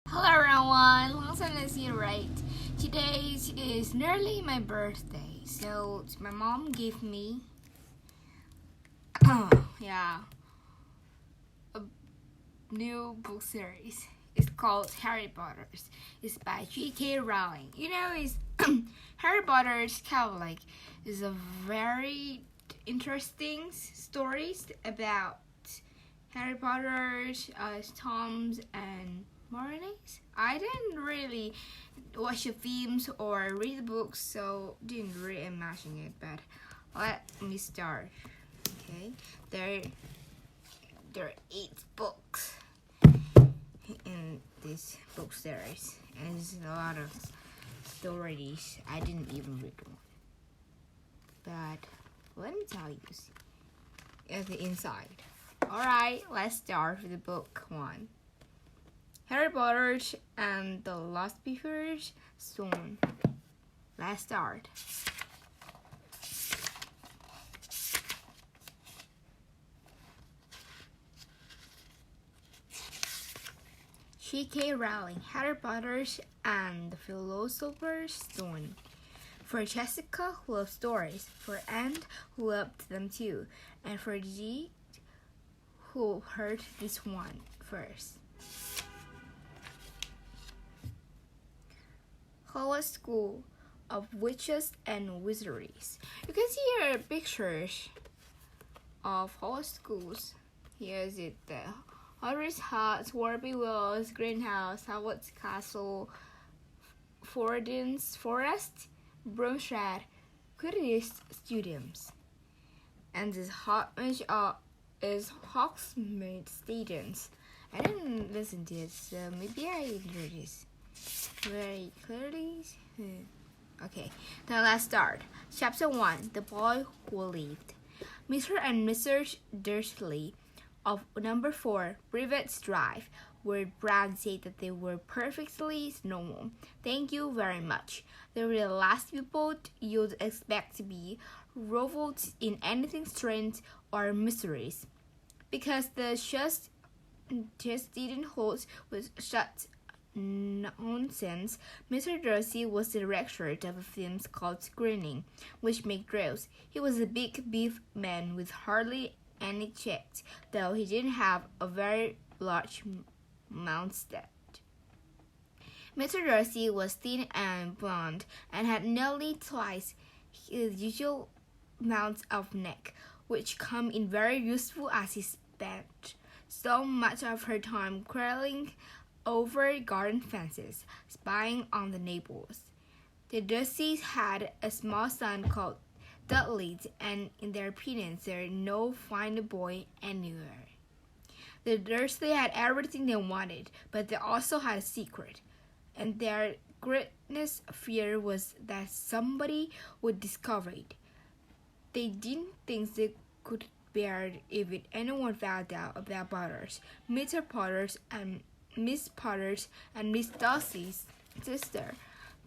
Hello everyone, long time no see, right? Today is nearly my birthday, so my mom gave me, yeah, a new book series. It's called Harry Potter. It's by J.K. Rowling. It's Harry Potter is kind of like is a very interesting stories about Harry Potter, Tom's and Mornings. I didn't really watch the films or read the books, so didn't really imagine it. But let me start. Okay, there are 8 books in this book series, and there's a lot of stories. I didn't even read one, but let me tell you at the inside. Alright, let's start with the book 1. Harry Potter and the Lost Philosopher's Stone. Let's start. J.K. Rowling, Harry Potter and the Philosopher's Stone. For Jessica, who loves stories. For Anne, who loved them too. And for G, who heard this one first. Hogwarts School of Witches and Wizards. You can see here pictures of Hogwarts schools. Here is it: the Hogwarts Hut, Swarby Wells, Greenhouse, Hogwarts Castle, Fordin's Forest, Bromshad, Quidditch Stadiums, and this hot image is Hogsmeade Stadiums. I didn't listen to it, so maybe I heard this very clearly. Okay, now let's start. Chapter 1: The Boy Who Lived. Mr. and Mrs. Dursley of number 4 Privet's Drive, where Brad said that they were perfectly normal. Thank you very much. They were the last people you'd expect to be revolted in anything strange or mysterious, because the just didn't hold with such nonsense. Mr. Darcy was the director of a film called Screening, which made drills. He was a big beef man with hardly any chest, though he didn't have a very large mustache. Mr. Darcy was thin and blond, and had nearly twice his usual amount of neck, which came in very useful as he spent so much of her time crawling over garden fences, spying on the neighbors. The Dursleys had a small son called Dudley, and in their opinions, there is no finer boy anywhere. The Dursleys had everything they wanted, but they also had a secret, and their greatest fear was that somebody would discover it. They didn't think they could bear it if anyone found out about Potter's, Mr. Potter's, and Miss Potter's and Miss Darcy's sister,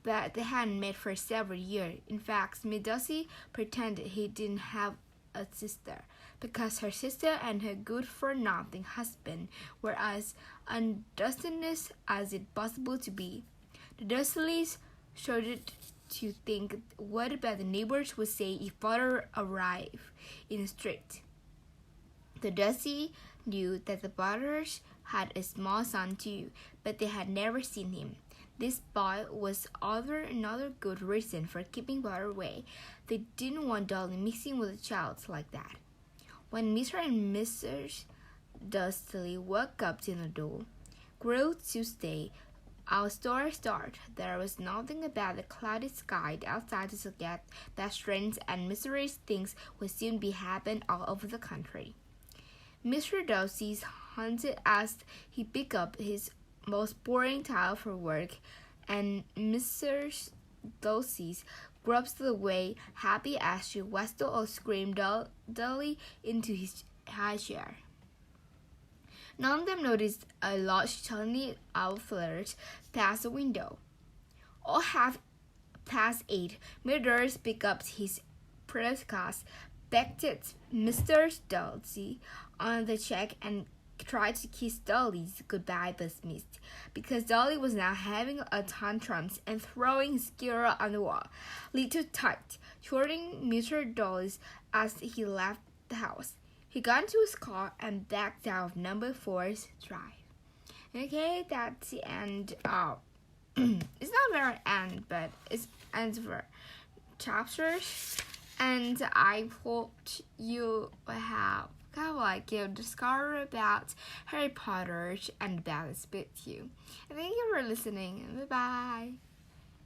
but they hadn't met for several years. In fact, Miss Darcy pretended he didn't have a sister, because her sister and her good-for-nothing husband were as undustinous as it possible to be. The Dursleys started to think what about the neighbors would say if Potter arrived in the street. The Dursleys knew that the Potters had a small son too, but they had never seen him. This boy was another good reason for keeping Potter away. They didn't want Dolly mixing with a child like that. When Mr. and Mrs. Dursley woke up in the door, grew Tuesday, our story started. There was nothing about the cloudy sky outside to suggest that strange and mysterious things would soon be happening all over the country. Mr. Darcy's hunted as he picked up his most boring tile for work, and Mrs. Darcy's groped away, happy as she whistled or screamed dully into his high chair. None of them noticed a large tiny owl flirt past the window. All half-past 8, Mr. picked up his press cast, pecked Mr. Darcy on the cheek, and tried to kiss Dolly's goodbye but missed, because Dolly was now having a tantrums and throwing his skewer on the wall. Little Tut shorting Mr. Dolly's as he left the house. He got into his car and backed out of number 4's drive. Okay, that's the end of it's not very end, but it's end for chapters. And I hope you have discovered about Harry Potter and about this book too. And thank you for listening. Bye bye.